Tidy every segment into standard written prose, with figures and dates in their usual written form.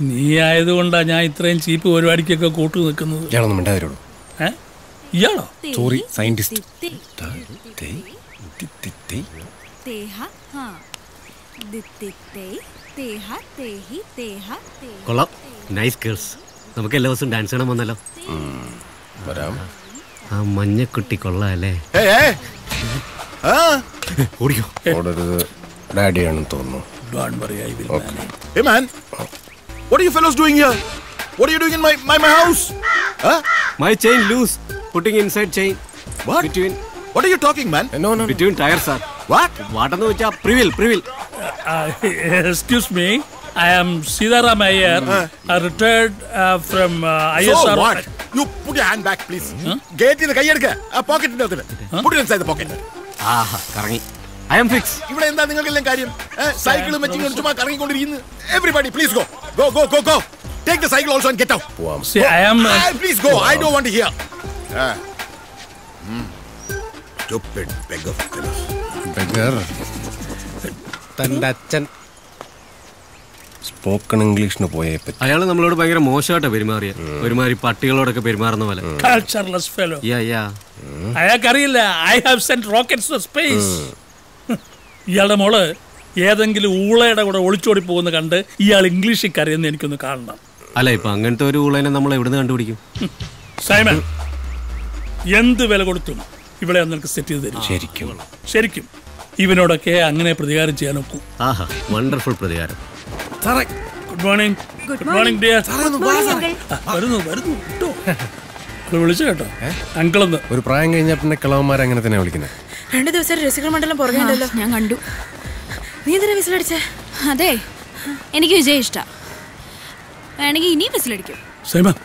നീ ആയതുകൊണ്ടാ ഞാൻ ഇത്രയും ചീപ്പ് പരിപാടിക്കൊക്കെ കൂട്ടു നിൽക്കുന്നത്. ഇയാളോ? Sorry, scientist. കൊള്ളാം, നൈസ് ഗേൾസ്. നമുക്ക് എല്ലാ ദിവസവും ഡാൻസ് ചെയ്യണം വന്നല്ലോ. ആ മഞ്ഞക്കുട്ടി കൊള്ളാം അല്ലേ? ഡാഡിയാണെന്ന് തോന്നുന്നു. Hey man, what are you fellows doing here? What are you doing in my house? My chain loose. Putting inside chain. What? What are you talking, man? No. Between tires, sir. What? What എന്ന് വെച്ചാ prevail. Excuse me, I am Sidaram Iyer, retired from ISR. So what? You put your hand back, please. Get in the kayedukka. Pocket in the put it inside the pocket. കറങ്ങി. I am fixed. ഇവിടെ എന്താ നിങ്ങൾക്കെല്ലാം കാര്യം? സൈക്കിളും വെച്ചിങ്ങനെ ചുമ്മാ കറങ്ങിക്കൊണ്ടിരിക്കുന്നു. Everybody, please go. Go. Take the cycle also and get out. See, I am. Please go. I don't want to hear. Stupid beggar. തന്റെ അച്ഛൻ spoken ഇംഗ്ലീഷിന് പോയേ പറ്റി. അയാൾ നമ്മളോട് ഭയങ്കര മോശമായിട്ടാ പെരുമാറിയ. ഒരുമാതിരി പട്ടികളോടൊക്കെ പെരുമാറുന്ന പോലെ. Cultureless fellow. Yeah. അയാൾക്കറിയില്ല. I have sent rockets to space. ഇയാളുടെ മോള് ഏതെങ്കിലും ഊളയുടെ കൂടെ ഒളിച്ചോടി പോകുന്ന കണ്ട് ഇയാൾ ഇംഗ്ലീഷിൽ കരയെന്ന് എനിക്കൊന്ന് കാണണം. അല്ല, ഇപ്പൊ അങ്ങനത്തെ ഒരു ഊളനെ നമ്മൾ എവിടുന്ന് കണ്ടുപിടിക്കും? സൈമൺ, എന്ത് വില കൊടുത്തും ഇവിടെ നിനക്ക് സെറ്റ് ചെയ്ത് തരും. ശരിക്കും ഇവനോടൊക്കെ അങ്ങനെ പ്രതികാരം ചെയ്യാൻ നോക്കൂ. വണ്ടർഫുൾ പ്രതികാരം. Good morning dear. വരുന്നു കേട്ടോ. വിളിച്ചു കേട്ടോ അങ്കിളെന്ന്. ഒരു പ്രായം കഴിഞ്ഞാൽ പിന്നെ കിളവന്മാർ അങ്ങനെ തന്നെ വിളിക്കുന്നത്. 2 ദിവസം രസികർ മണ്ഡലം പുറകെ ഉണ്ടല്ലോ. ഞാൻ കണ്ടു. നീ എന്തിനാ വിസിലടിച്ചേ? അതെ, എനിക്ക് വിജയ് ഇഷ്ട. വേണമെങ്കിൽ ഇനിയും വിസിലടിക്കും. സൈമൺ,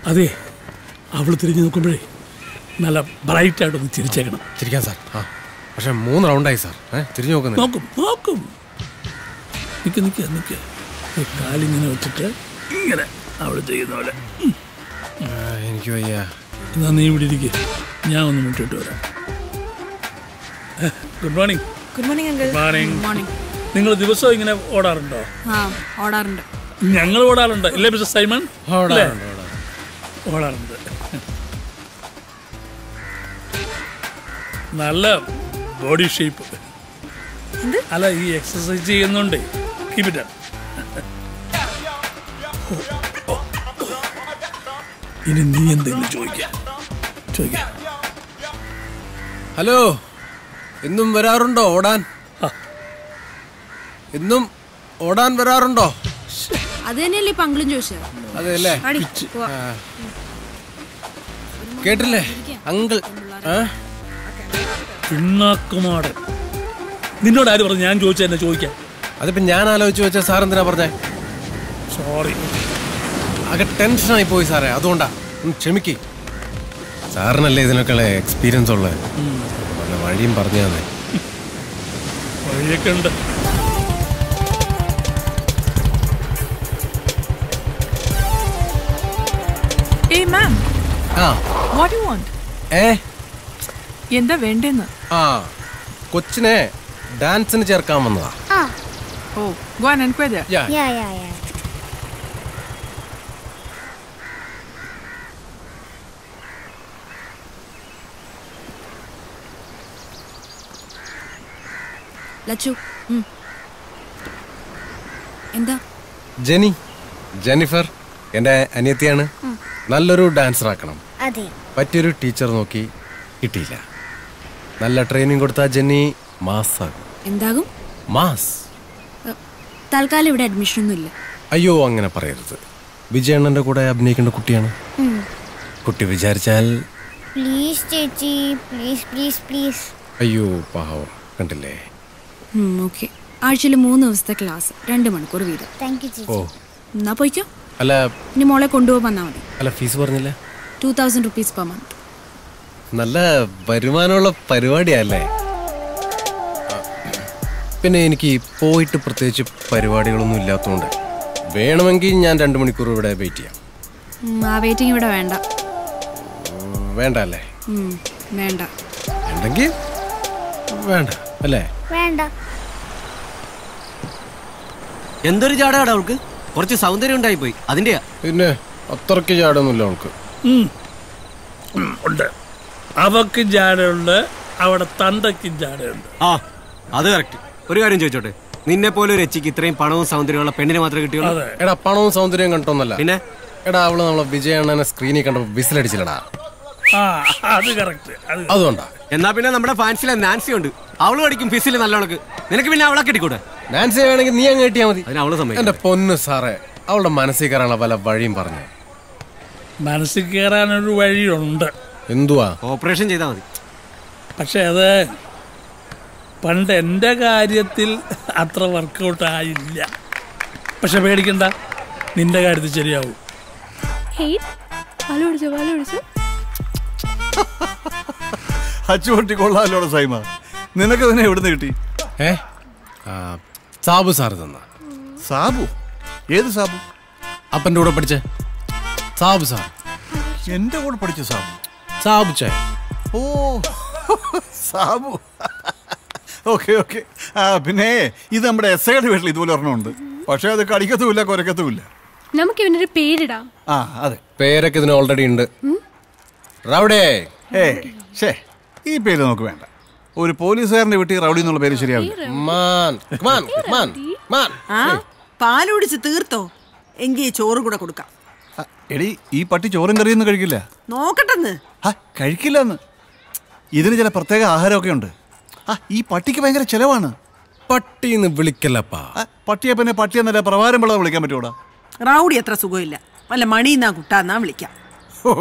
അതെ, അവള് തിരിഞ്ഞു നോക്കുമ്പോഴേ നല്ല ബ്രൈറ്റ് ആയിട്ടൊന്ന് ചിരിച്ചേക്കണം. ചിരിക്കാൻ സാർ. പക്ഷെ 3 റൗണ്ടായി സാർ. തിരിഞ്ഞു നോക്കും. നിക്ക് കാലിങ്ങനെ വെച്ചിട്ട് ഇങ്ങനെ അവള് ചെയ്യുന്ന പോലെ. എനിക്ക് വയ്യ. എന്നാ നീ ഇവിടെ ഇരിക്കുക, ഞാൻ ഒന്ന് മുട്ടിട്ട് വരാം. Good morning. നിങ്ങൾ ദിവസവും ഇങ്ങനെ ഓടാറുണ്ടോ? ഓടാറുണ്ട്. ഞങ്ങൾ ഓടാറുണ്ട് ഇല്ലേ മിസ്റ്റർ സൈമൺ? ഓടാറുണ്ട്. നല്ല ബോഡി ഷേപ്പ്. അല്ല, ഈ എക്സസൈസ് ചെയ്യുന്നുണ്ട്. Keep it up. ഇനി നീ എന്തെങ്കിലും ചോദിക്ക. ഹലോ, ഇന്നും വരാറുണ്ടോ ഓടാൻ? ഇന്നും ഓടാൻ വരാറുണ്ടോ? അത് തന്നെയല്ലേ ഇപ്പൊ അങ്കിളും ചോദിച്ചത്. അതെല്ലേ, കേട്ടില്ലേ അങ്കിൾ? പിണ്ണാക്കുമാടൻ. നിന്നോട് ആര് പറഞ്ഞു ഞാൻ ചോദിച്ചെന്നെ ചോദിക്കാം? അതിപ്പോ ഞാൻ ആലോചിച്ച് വെച്ചാൽ സാർ എന്തിനാ പറഞ്ഞേ? സോറി, ആകെ ടെൻഷനായി പോയി സാറേ, അതുകൊണ്ടാ. ക്ഷമിക്ക്. സാറിനല്ലേ ഇതിനൊക്കെ എക്സ്പീരിയൻസ് ഉള്ളത്. വഴിയും പറഞ്ഞു തന്നെ. വഴിയൊക്കെ ഉണ്ട്. Hey ma'am. What do you want? എന്താ വേണ്ടെന്ന്? കൊച്ചിനെ ഡാൻസിന് ചേർക്കാൻ വന്നതാ. Oh, go and inquire there. Yeah. Lachu, എന്താ? ജെന്നിഫർ എൻ്റെ അനിയത്തിയാണ്. നല്ലൊരു ഡാൻസർ ആക്കണം. പറ്റിയൊരു ടീച്ചർ നോക്കി കിട്ടിയില്ല. നല്ല ട്രെയിനിങ് കൊടുത്താൽ ജെന്നി മാസാകും. എന്താകും? മാസ്. തൽക്കാലം ഇവിടെ അഡ്മിഷൻ ഒന്നും ഇല്ല. അയ്യോ, അങ്ങനെ പറയരുത്. വിജയണ്ണന്റെ കൂടെ അഭിനയിക്കേണ്ട കുട്ടിയാണ്. കുട്ടി വിചാരിച്ചാൽ. പ്ലീസ് ചേച്ചി, പ്ലീസ്. അയ്യോ പാവം, കണ്ടില്ലേ? ഓക്കെ, ആഴ്ചയിൽ 3 ദിവസത്തെ ക്ലാസ്, 2 മണിക്കൂർ വീതം. ഓ, എന്നാ പോയിക്കോ. അല്ല, ഇനി മോളെ കൊണ്ടുപോകാൻ വന്നാൽ മതി. അല്ല, ഫീസ് പറഞ്ഞില്ല? 2000 rupees per month. നല്ല വരുമാനമുള്ള പരിപാടിയല്ലേ? പിന്നെ എനിക്ക് പോയിട്ട് പ്രത്യേകിച്ച് പരിപാടികളൊന്നും ഇല്ലാത്തതുകൊണ്ട് വേണമെങ്കിൽ ഞാൻ 2 മണിക്കൂർ ഇവിടെ വെയിറ്റ് ചെയ്യാം. ആ വെയിറ്റിംഗ് ഇവിടെ വേണ്ട. വേണ്ട അല്ലേ? വേണ്ട. വേണ്ടെങ്കിൽ വേണ്ട. അല്ലേ? വേണ്ട. എന്തൊരു ചാടാടാ അവൾക്ക്? കുറച്ച് സൗന്ദര്യം ഉണ്ടായിപ്പോയി അതിന്റെയാ. പിന്നെ അത്രയ്ക്ക് ചാടൊന്നുമില്ല അവൾക്ക്. ഉണ്ട്. അവക്കും ജാടയുണ്ട്, അവിടെ തന്തയ്ക്കും ജാടയുണ്ട്. ആ അത് കറക്റ്റ്. ഒരു കാര്യം ചോദിച്ചോട്ടെ, നിന്നെ പോലെ ഒരു എച്ചിക്ക് ഇത്രയും പണവും സൗന്ദര്യമുള്ള പെണ്ണിനെ മാത്രമേ കിട്ടിയുള്ളൂ? എടാ പണവും സൗന്ദര്യം കണ്ടോന്നല്ല, പിന്നെ എടാ അവള് നമ്മളെ വിജയണ്ണനെ സ്ക്രീനിൽ കണ്ടപ്പോ വിസിലടിച്ചില്ലടാ. അത് കറക്റ്റ്. അതുകൊണ്ടാ. എന്നാ പിന്നെ നമ്മുടെ ഫാൻസിലെ നാൻസി ഉണ്ട്, അവള് പഠിക്കും ഫിസിൽ നല്ലവൾക്ക്. നിനക്ക് പിന്നെ അവളെ കിട്ടിക്കൂടെ? നാൻസി വേണമെങ്കിൽ നീ അങ്ങ് കിട്ടിയാ മതി. അതിന് അവള് സമയം. എന്റെ പൊന്ന് സാറേ, അവളുടെ മനസ്സിൽ കയറാനുള്ള പല വഴിയും പറഞ്ഞു. മനസ്സിൽ കയറാനൊരു വഴിയുണ്ട്. എന്തുവാ? ഓപ്പറേഷൻ ചെയ്താൽ മതി. പക്ഷെ അത് പണ്ട് എൻ്റെ കാര്യത്തിൽ അത്ര വർക്കൗട്ട് ആയില്ല. പക്ഷെ പേടിക്കണ്ട, നിന്റെ കാര്യത്തിൽ ശരിയാവും. അച്ചുപൊട്ടി കൊള്ളാലോടെ സൈമ. നിനക്ക് തന്നെ എവിടുന്ന് കിട്ടി? സാബു സാറ് തന്ന. സാബു? ഏത് സാബു? അപ്പൻ്റെ കൂടെ പഠിച്ച സാബു സാർ. എന്റെ കൂടെ പഠിച്ച സാബു? സാബു ചായ. ഓ സാബു. Okay okay. പിന്നെ ഇത് നമ്മുടെ എസ്ഐയുടെ വീട്ടിൽ ഇതുപോലെ ഒരെണ്ണമുണ്ട്. പക്ഷെ അത് കടിക്കത്തുമില്ല കുരക്കത്തുമില്ല. നമുക്ക് ഇവനൊരു പേരിടാം. ആ അതെ, പേരൊക്കെ ഇതിന് ഓൾറെഡി ഉണ്ട്. റൗഡേ. ഈ പേര് നമുക്ക് വേണ്ട. ഒരു പോലീസുകാരന്റെ വീട്ടിൽ റൗഡി എന്നുള്ള പേര് ശരിയാവില്ല. പാലുടിച്ച് തീർത്തോ? എങ്കിൽ ചോറ് കൂടെ കൊടുക്കാം. എടി, ഈ പട്ടി ചോറും കറിയൊന്നും കഴിക്കില്ല. നോക്കട്ടെന്ന്. കഴിക്കില്ലെന്ന്. ഇതിന് ചില പ്രത്യേക ആഹാരമൊക്കെ ഉണ്ട്. ഈ പട്ടിക്ക് ഭയങ്കര ചെലവാണ്. പട്ടിന്ന് വിളിക്കല്ലപ്പാ. പട്ടിയെ പിന്നെ പട്ടിയെന്നല്ല പ്രവാരം പിള്ളേ വിളിക്കാൻ പറ്റൂടാ. റൗഡി അത്ര സുഖമില്ല, വല്ല മണിന്നാ കുട്ടാന്നാ വിളിക്കാം. ഓ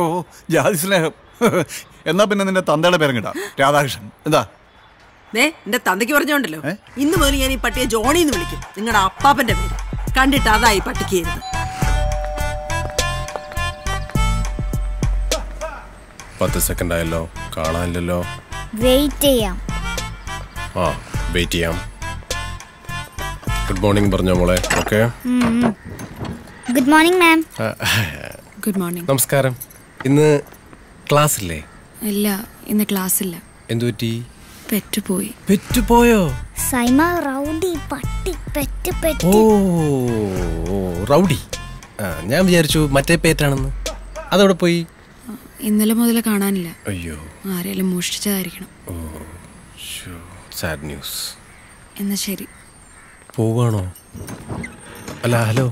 ജാതി സ്നേഹം. എന്നാ പിന്നെ നിന്റെ തന്തയുടെ പേരും കിട്ടാം, രാധാകൃഷ്ണൻ. എന്താ എന്റെ തന്തയ്ക്ക് പറഞ്ഞോണ്ടല്ലോ, ഇന്ന് മുതൽ ഞാൻ ഈ പട്ടിയെ ജോണിന്ന് വിളിക്കും. നിങ്ങളുടെ അപ്പാപ്പന്റെ പേര് കണ്ടിട്ട് അതായി പട്ടിക്ക് ചെയ്തത്. 10 സെക്കൻഡ് ആയല്ലോ, കാണാനില്ലല്ലോ. വെയിറ്റ് ചെയ്യാം. വെയിറ്റ് ചെയ്യാം. ഗുഡ് മോർണിംഗ് പറഞ്ഞോ മോളെ. Okay. Good morning ma'am. Good morning. നമസ്കാരം. ഇന്ന് ക്ലാസ് ഇല്ലേ? ഇല്ല, ഇന്ന് ക്ലാസ് ഇല്ല. എന്തു പറ്റി? പെറ്റുപോയി. പെറ്റുപോയോ? സൈമ റൗഡി പട്ടി പെറ്റ്. ഓ റൗഡി. ഞാൻ വിചാരിച്ചു മറ്റേ പേറ്റാണെന്ന്. അതവിടെ പോയി? ഇന്നലെ മുതൽ കാണാനില്ല. അയ്യോ, ആരെങ്കിലും മോഷ്ടിച്ചതായിരിക്കണം. ഓ സാഡ് ന്യൂസ്. എന്നാ ശരി. പോവാണോ? അല്ല ഹലോ.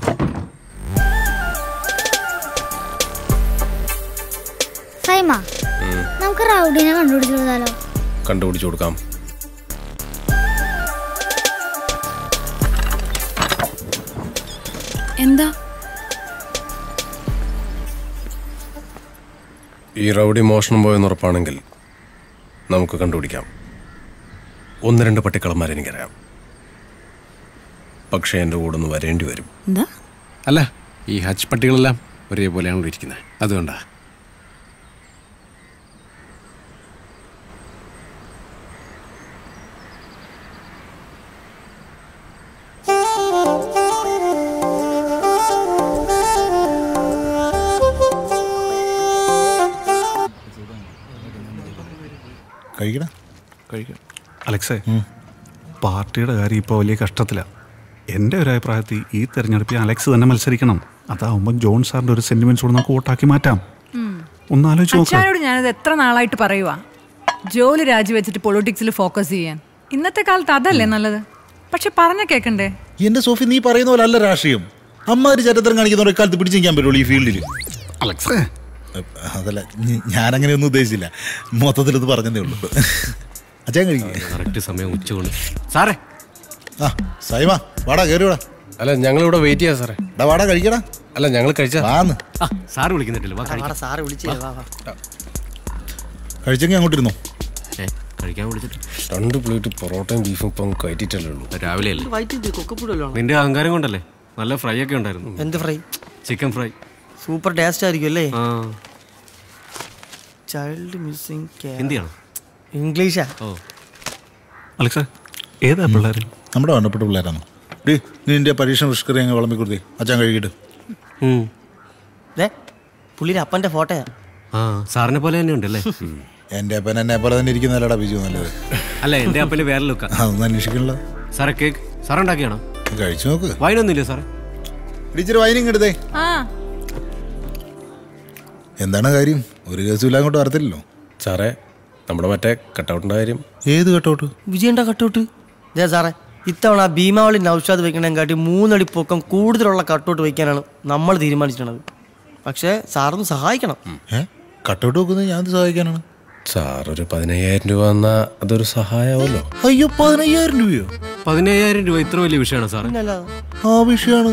സൈമ, നമുക്ക് റൗഡിനെ കണ്ടുപിടിച്ചു കൊടുത്താലോ? കണ്ടുപിടിച്ചു കൊടുക്കാം. എന്താ? ഈ റൗഡി മോഷണം പോയെന്ന് ഉറപ്പാണെങ്കിൽ നമുക്ക് കണ്ടുപിടിക്കാം. 1-2 പട്ടിക്കളന്മാരെ എനിക്കറിയാം. പക്ഷെ എൻ്റെ കൂടെ ഒന്ന് വരേണ്ടി വരും. എന്താ? അല്ല, ഈ ഹച്ച് പട്ടികളെല്ലാം ഒരേപോലെയാണ് ഇരിക്കുന്നത്, അതുകൊണ്ടാ. അലക്സേ, പാർട്ടിയുടെ കാര്യം ഇപ്പോൾ വലിയ കഷ്ടത്തിലാണ്. എൻ്റെ ഒരു അഭിപ്രായത്തിൽ ഈ തെരഞ്ഞെടുപ്പിൽ അലക്സ് തന്നെ മത്സരിക്കണം. അതാവുമ്പോൾ ജോൺ സാറിൻ്റെ ഒരു സെന്റിമെന്റ്സ് കൂടെ നമുക്ക് വോട്ടാക്കി മാറ്റാം. ഒന്ന് ആലോചിച്ച് നോക്കാം. ഞാനത് എത്ര നാളായിട്ട് പറയുവാ, ജോലി രാജിവെച്ചിട്ട് പൊളിറ്റിക്സിൽ ഫോക്കസ് ചെയ്യാൻ. ഇന്നത്തെ കാലത്ത് അതല്ലേ നല്ലത്. പക്ഷെ പറഞ്ഞ കേൾക്കണ്ടേ? എന്റെ സോഫി, നീ പറയുന്ന പോലെ അല്ല രാഷ്ട്രീയം. അമ്മാതിരി ചരിത്രം കാണിക്കുന്ന കാലത്ത് പിടിച്ചു നിൽക്കാൻ പറ്റുള്ളൂ ഈ ഫീൽഡിൽ. അലക്സേ, അതല്ല, ഞാനങ്ങനെയൊന്നും ഉദ്ദേശിച്ചില്ല. മൊത്തത്തിൽ ഇത് പറഞ്ഞതേ ഉള്ളൂ. അച്ഛൻ കഴിക്കും. സമയം ഉച്ചകൊണ്ട്. സാറേ, സൈമ വാടാ, കയറിയോടാ. അല്ല, ഞങ്ങളിവിടെ വെയിറ്റ് ചെയ്യാം സാറേ. വാടാ, കഴിക്കടാ. അല്ല, ഞങ്ങൾ കഴിച്ചാ സാറ് വിളിക്കുന്നില്ല. കഴിച്ചെങ്കിൽ അങ്ങോട്ടിരുന്നോ. കഴിക്കാൻ വിളിച്ചിട്ട് 2 പ്ലേറ്റ് പൊറോട്ടയും ബീഫും ഇപ്പം കയറ്റിട്ടല്ലേ ഉള്ളൂ. രാവിലെ അല്ലേ? നിന്റെ അഹങ്കാരം കൊണ്ടല്ലേ. നല്ല ഫ്രൈ ഒക്കെ ഉണ്ടായിരുന്നു. എന്ത് fry? Chicken fry. Super taste ആയിരിക്കും അല്ലേ? Child missing. ഹിന്ദിയാണോ? ഇംഗ്ലീഷാ. അലക്സേ, ഏതാ പിള്ളേർ? നമ്മുടെ വേണ്ടപ്പെട്ട പിള്ളേരാണോ? നീ നിന്റെ പരീക്ഷ നിഷ്കറി അങ്ങ് വിളമ്പി കൊടുത്തേ. അച്ഛൻ കഴുകിട്ട്. പുള്ളിയുടെ അപ്പൻ്റെ ഫോട്ടോയാ. സാറിനെ പോലെ തന്നെ ഉണ്ടല്ലേ? എൻ്റെ അപ്പൻ എന്നെ പോലെ തന്നെ ഇരിക്കുന്നതല്ലടാ ബിജു, നല്ലത്. അല്ല എന്റെ അപ്പന് വേറെ ലുക്കാ. അതൊന്നും അന്വേഷിക്കണല്ലോ. സാറേ കേക്ക് സാറ് ഉണ്ടാക്കിയാണോ? കഴിച്ചു നോക്ക്. വൈനൊന്നുമില്ല സാറേ? ടീച്ചർ വൈനിങ് എടുത്തേ. എന്താണ് കാര്യം? ഒരു കേസും അങ്ങോട്ട് വരത്തില്ലല്ലോ. സാറേ നമ്മുടെ മറ്റേ കട്ടൗട്ടിന്റെ കാര്യം. ഏത് കട്ടൗട്ട്? വിജയന്റെ കട്ടൗട്ട്. സാറേ ഇത്തവണ ഭീമാവളി നൗഷാദ് വയ്ക്കണേക്കാട്ടി 3 അടി പൊക്കം കൂടുതലുള്ള കട്ടൗട്ട് വയ്ക്കാനാണ് നമ്മൾ തീരുമാനിച്ചിട്ടുള്ളത്. പക്ഷേ സാറൊന്ന് സഹായിക്കണം. കട്ടൗട്ട് വെക്കുന്നത് ഞാൻ സഹായിക്കാനാണ്. സാർ ഒരു 15,000 രൂപ തന്നാ അതൊരു സഹായമാവല്ലോ. അയ്യോ 15,000 രൂപയോ? 15,000 രൂപ ഇത്ര വലിയ വിഷയമാണോ സാറേ? ആ വിഷയമാണ്.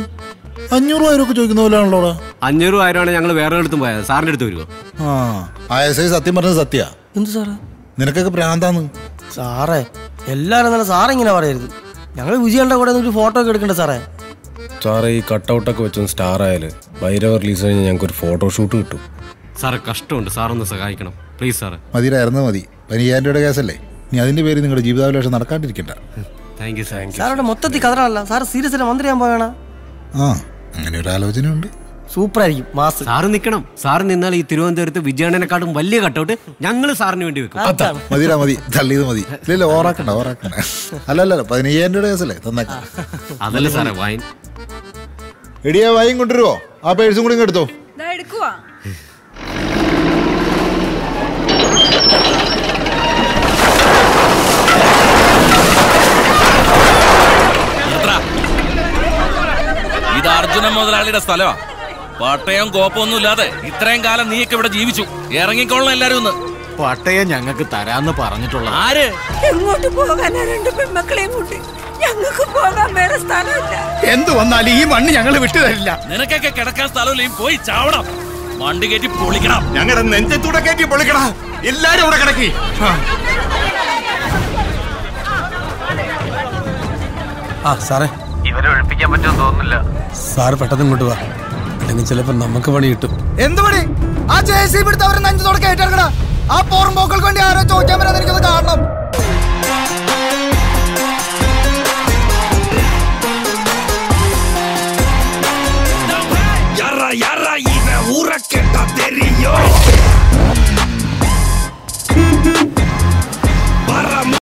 500,000 ഒക്കെ ചോദിക്കുന്ന പോലെയാണല്ലോ. 500,000 ഞങ്ങൾ വേറെ അടുത്തും പോയത്. സാറിന്റെ അടുത്ത് വരുമോ? സത്യം പറഞ്ഞത് സത്യ. എന്ത് സാറേ? നിനക്കൊക്കെ ഭ്രാന്താന്ന്. സാറേ എല്ലാരും നല്ല സാറേ ഇങ്ങനെ പറയരുത്. ഞങ്ങൾ വിജയന്റെ കൂടെ ഒരു ഫോട്ടോ ഒക്കെ എടുക്കണ്ടേ സാറേ? സാറേ ഈ കട്ടൗട്ടൊക്കെ വെച്ചൊന്ന് സ്റ്റാർ ആയാല് ഭൈരവ റിലീസ് കഴിഞ്ഞാൽ ഞങ്ങൾക്ക് ഒരു ഫോട്ടോഷൂട്ട് കിട്ടും. സാറേ കഷ്ടമുണ്ട്, സാറൊന്ന് സഹായിക്കണം പ്ലീസ് സാറേ. മതിയായിരുന്നു മതി. 15,000 രൂപയുടെ കേസല്ലേ? ഇനി അതിന്റെ പേര് നിങ്ങളുടെ ജീവിതാഭിലാഷം നടക്കാണ്ടിരിക്കണ്ട. താങ്ക് യു സാറുടെ മൊത്തത്തിൽ കഥകളല്ല സാർ സീരിയസ് ആയിട്ട് മന്ത്രിയാൻ പോകണ. അങ്ങനെ ഒരു ആലോചനയുണ്ട്. സൂപ്പർ ആയിരിക്കും. മാസ് സാറ് നിൽക്കണം. സാറ് നിന്നാൽ ഈ തിരുവനന്തപുരത്ത് വിജയണ്ണനെക്കാട്ടും വലിയ കട്ടൗട്ട് ഞങ്ങൾ സാറിന് വേണ്ടി വെക്കും. മതിരാ മതി, തള്ളിയത് മതി. ഇല്ല ഓറാക്കണ്ട. അല്ലല്ല 15,000 രൂപയുടെ കേസല്ലേ? തന്നേക്കാം. അതല്ല സാറേ വൈൻ. എടിയാ വൈൻ കൊണ്ടുവരുവോ? ആ പേഴ്സും കൂടി എടുത്തോ. ഇത് അർജുന മുതലാളിയുടെ സ്ഥലമാ. പട്ടയം കോപ്പൊന്നും ഇല്ലാതെ ഇത്രയും കാലം നീയൊക്കെ ഇവിടെ ജീവിച്ചു. ഇറങ്ങിക്കോളണം എല്ലാരും ഒന്ന്. പട്ടയം ഞങ്ങൾക്ക് തരാന്ന് പറഞ്ഞിട്ടുള്ളത് ആര്? എങ്ങോട്ട് പോകാനാ? 2 പെൺമക്കളെയും കൊണ്ട് ഞങ്ങൾക്ക് പോകാൻ വേറെ സ്ഥലമില്ല. എന്ത് വന്നാലും ഈ മണ്ണ് ഞങ്ങൾ വിട്ടു തരില്ല. നിനക്കൊക്കെ കിടക്കാൻ സ്ഥലമില്ല. പോയി ചാവണം. വണ്ടി കയറ്റി പൊളിക്കണം. ഞങ്ങളുടെ നെഞ്ചത്തൂടെ കയറ്റി പൊളിക്കണം. എല്ലാരും ഇവിടെ കിടക്കി. സാറേ ഇവരെ ഒഴിപ്പിക്കാൻ പറ്റുമെന്ന് തോന്നുന്നില്ല. സാറ് പെട്ടെന്ന് ഇങ്ങോട്ട് വാ, അല്ലെങ്കിൽ ചിലപ്പോ നമുക്ക് പണി കിട്ടും. എന്ത് പണി? ആ JCB എടുത്ത് അവരെ നെഞ്ചത്തോടെ കയറ്റിറങ്ങണ. ആ പോർമ്പോക്കൾക്ക് വേണ്ടി ആരോ ചോദിക്കാൻ വരാൻ എനിക്കത് കാണണം. Yarra, ibe urra que ta தெரியும்.